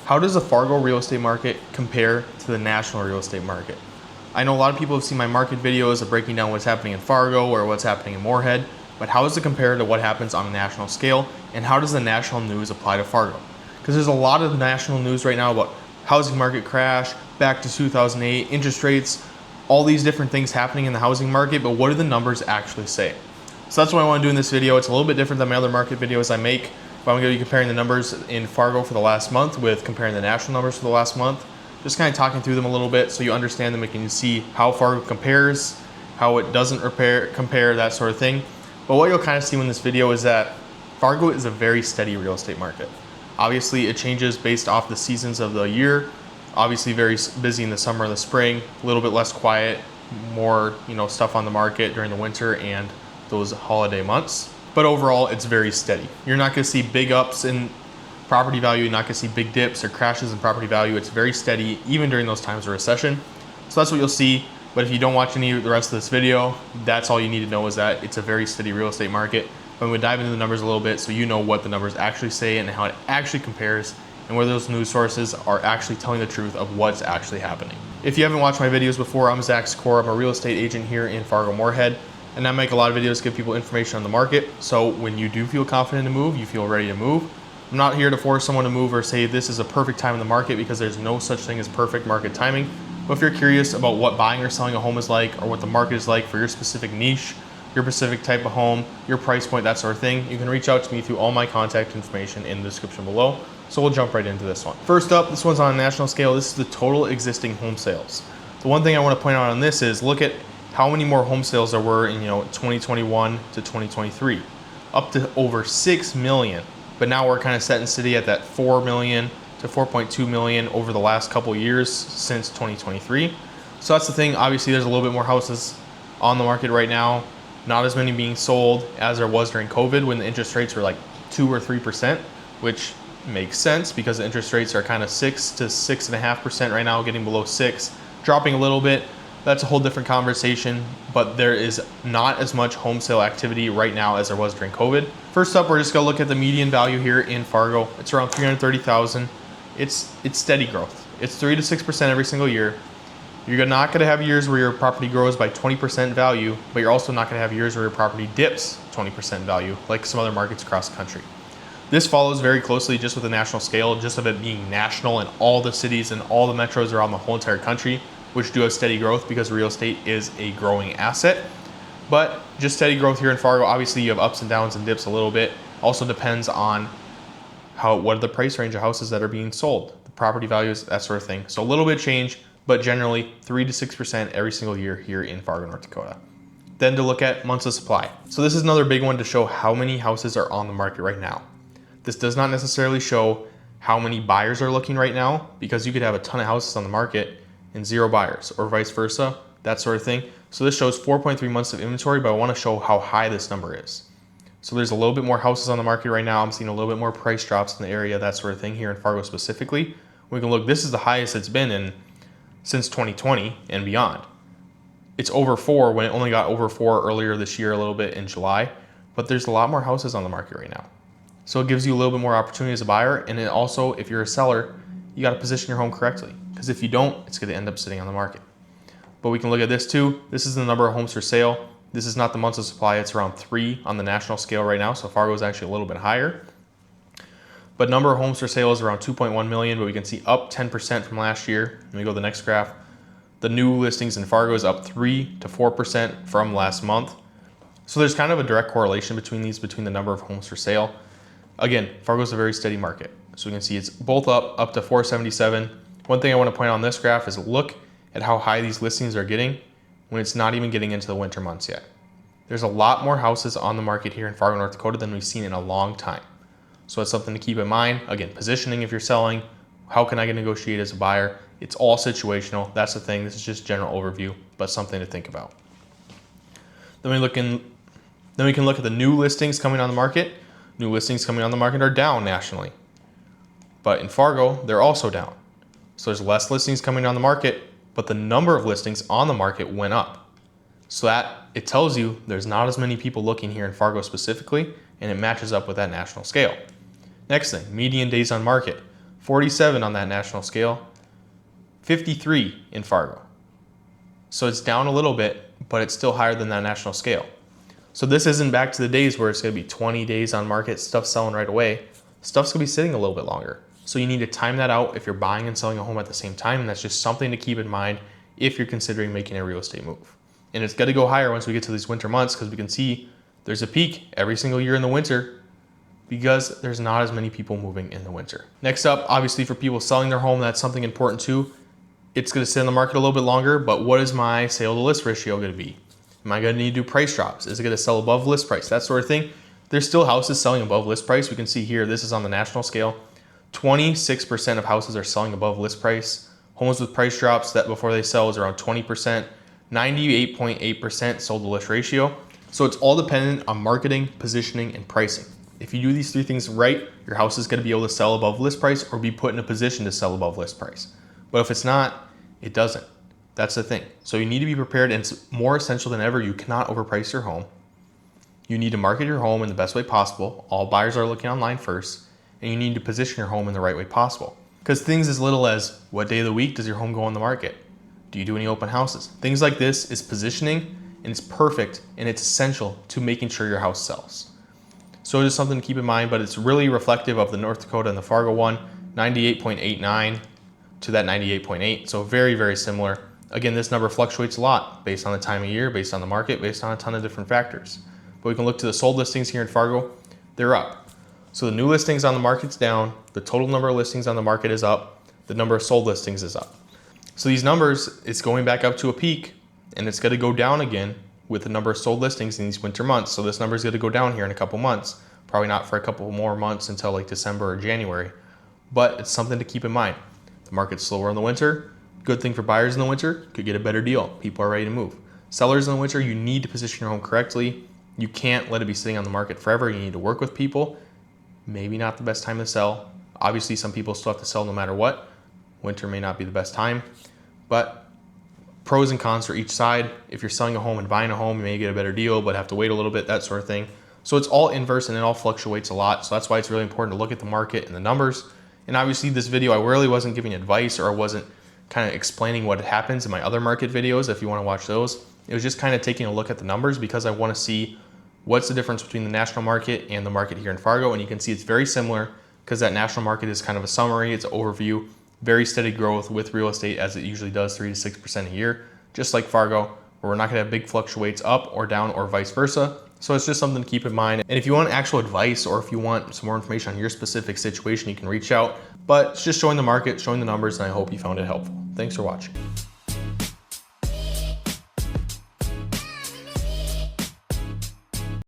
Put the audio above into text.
How does the Fargo real estate market compare to the national real estate market? I know a lot of people have seen my market videos of breaking down what's happening in Fargo or what's happening in Moorhead, but how does it compare to what happens on a national scale, and how does the national news apply to Fargo? Because there's a lot of national news right now about housing market crash, back to 2008, interest rates, all these different things happening in the housing market, but what do the numbers actually say? So that's what I want to do in this video. It's a little bit different than my other market videos I make, but I'm going to be comparing the numbers in Fargo for the last month with comparing the national numbers for the last month. Just kind of talking through them a little bit so you understand them and can see how Fargo compares, how it doesn't compare, that sort of thing. But what you'll kind of see in this video is that Fargo is a very steady real estate market. Obviously, it changes based off the seasons of the year. Obviously, very busy in the summer and the spring, a little bit less quiet, more stuff on the market during the winter and those holiday months. But overall, it's very steady. You're not going to see big ups in property value. You're not going to see big dips or crashes in property value. It's very steady, even during those times of recession. So that's what you'll see. But if you don't watch any of the rest of this video, that's all you need to know, is that it's a very steady real estate market. But I'm going to dive into the numbers a little bit so you know what the numbers actually say and how it actually compares, and where those news sources are actually telling the truth of what's actually happening. If you haven't watched my videos before, I'm Sykora. I'm a real estate agent here in Fargo-Moorhead, and I make a lot of videos to give people information on the market. So when you do feel confident to move, you feel ready to move. I'm not here to force someone to move or say this is a perfect time in the market, because there's no such thing as perfect market timing. But if you're curious about what buying or selling a home is like, or what the market is like for your specific niche, your specific type of home, your price point, that sort of thing, you can reach out to me through all my contact information in the description below. So we'll jump right into this one. First up, this one's on a national scale. This is the total existing home sales. The one thing I want to point out on this is look at how many more home sales there were in 2021 to 2023, up to over 6 million. But now we're kind of set in city at that 4 million to 4.2 million over the last couple years since 2023. So that's the thing. Obviously, there's a little bit more houses on the market right now. Not as many being sold as there was during COVID, when the interest rates were like 2 or 3%, which makes sense because the interest rates are kind of 6 to 6.5% right now, getting below 6, dropping a little bit. That's a whole different conversation, but there is not as much home sale activity right now as there was during COVID. First up, we're just gonna look at the median value here in Fargo. It's around 330,000. It's steady growth. It's 3 to 6% every single year. You're not gonna have years where your property grows by 20% value, but you're also not gonna have years where your property dips 20% value, like some other markets across the country. This follows very closely just with the national scale, just of it being national in all the cities and all the metros around the whole entire country, which do have steady growth because real estate is a growing asset. But just steady growth here in Fargo. Obviously, you have ups and downs and dips a little bit. Also depends on what are the price range of houses that are being sold, the property values, that sort of thing. So a little bit of change, but generally 3 to 6% every single year here in Fargo, North Dakota. Then to look at months of supply. So this is another big one to show how many houses are on the market right now. This does not necessarily show how many buyers are looking right now, because you could have a ton of houses on the market and 0 buyers, or vice versa, that sort of thing. So this shows 4.3 months of inventory, but I want to show how high this number is. So there's a little bit more houses on the market right now. I'm seeing a little bit more price drops in the area, that sort of thing here in Fargo specifically. We can look, this is the highest it's been since 2020 and beyond. It's over 4 when it only got over 4 earlier this year, a little bit in July, but there's a lot more houses on the market right now. So it gives you a little bit more opportunity as a buyer, and it also, if you're a seller, you got to position your home correctly, because if you don't, it's going to end up sitting on the market. But we can look at this too. This is the number of homes for sale. This is not the months of supply. It's around 3 on the national scale right now, so Fargo is actually a little bit higher. But number of homes for sale is around 2.1 million, but we can see up 10% from last year. Let me go to the next graph. The new listings in Fargo is up 3 to 4% from last month. So there's kind of a direct correlation between the number of homes for sale. Again, Fargo is a very steady market. So we can see it's both up to 477. One thing I want to point out on this graph is look at how high these listings are getting when it's not even getting into the winter months yet. There's a lot more houses on the market here in Fargo, North Dakota than we've seen in a long time. So it's something to keep in mind. Again, positioning if you're selling, how can I negotiate as a buyer? It's all situational. That's the thing. This is just general overview, but something to think about. Then we can look at the new listings coming on the market. New listings coming on the market are down nationally, but in Fargo, they're also down. So there's less listings coming on the market, but the number of listings on the market went up. So that it tells you there's not as many people looking here in Fargo specifically, and it matches up with that national scale. Next thing, median days on market. 47 on that national scale, 53 in Fargo. So it's down a little bit, but it's still higher than that national scale. So this isn't back to the days where it's gonna be 20 days on market, stuff selling right away. Stuff's gonna be sitting a little bit longer. So you need to time that out if you're buying and selling a home at the same time, and that's just something to keep in mind if you're considering making a real estate move. And it's gonna go higher once we get to these winter months, because we can see there's a peak every single year in the winter because there's not as many people moving in the winter. Next up, obviously for people selling their home, that's something important too. It's gonna sit in the market a little bit longer, but what is my sale to list ratio gonna be? Am I gonna need to do price drops? Is it gonna sell above list price? That sort of thing. There's still houses selling above list price. We can see here, this is on the national scale. 26% of houses are selling above list price. Homes with price drops that before they sell is around 20%. 98.8% sold to list ratio. So it's all dependent on marketing, positioning, and pricing. If you do these three things right, your house is gonna be able to sell above list price or be put in a position to sell above list price. But if it's not, it doesn't. That's the thing. So you need to be prepared, and it's more essential than ever. You cannot overprice your home. You need to market your home in the best way possible. All buyers are looking online first, and you need to position your home in the right way possible. Because things as little as what day of the week does your home go on the market? Do you do any open houses? Things like this is positioning, and it's perfect, and it's essential to making sure your house sells. So it is something to keep in mind, but it's really reflective of the North Dakota and the Fargo one, 98.89 to that 98.8. So very, very similar. Again, this number fluctuates a lot based on the time of year, based on the market, based on a ton of different factors. But we can look to the sold listings here in Fargo, they're up. So the new listings on the market's down, the total number of listings on the market is up, the number of sold listings is up. So these numbers, it's going back up to a peak, and it's gonna go down again with the number of sold listings in these winter months. So this number is gonna go down here in a couple months, probably not for a couple more months until like December or January, but it's something to keep in mind. The market's slower in the winter. Good thing for buyers in the winter, could get a better deal. People are ready to move. Sellers in the winter, you need to position your home correctly. You can't let it be sitting on the market forever. You need to work with people. Maybe not the best time to sell. Obviously, some people still have to sell no matter what. Winter may not be the best time, but pros and cons for each side. If you're selling a home and buying a home, you may get a better deal, but have to wait a little bit, that sort of thing. So it's all inverse and it all fluctuates a lot. So that's why it's really important to look at the market and the numbers. And obviously this video, I really wasn't giving advice, or I wasn't kind of explaining what happens in my other market videos. If you want to watch those, it was just kind of taking a look at the numbers because I want to see what's the difference between the national market and the market here in Fargo. And you can see it's very similar because that national market is kind of a summary, it's an overview, very steady growth with real estate as it usually does, 3 to 6% a year, just like Fargo, where we're not gonna have big fluctuates up or down or vice versa. So it's just something to keep in mind. And if you want actual advice or if you want some more information on your specific situation, you can reach out. But it's just showing the market, showing the numbers, and I hope you found it helpful. Thanks for watching.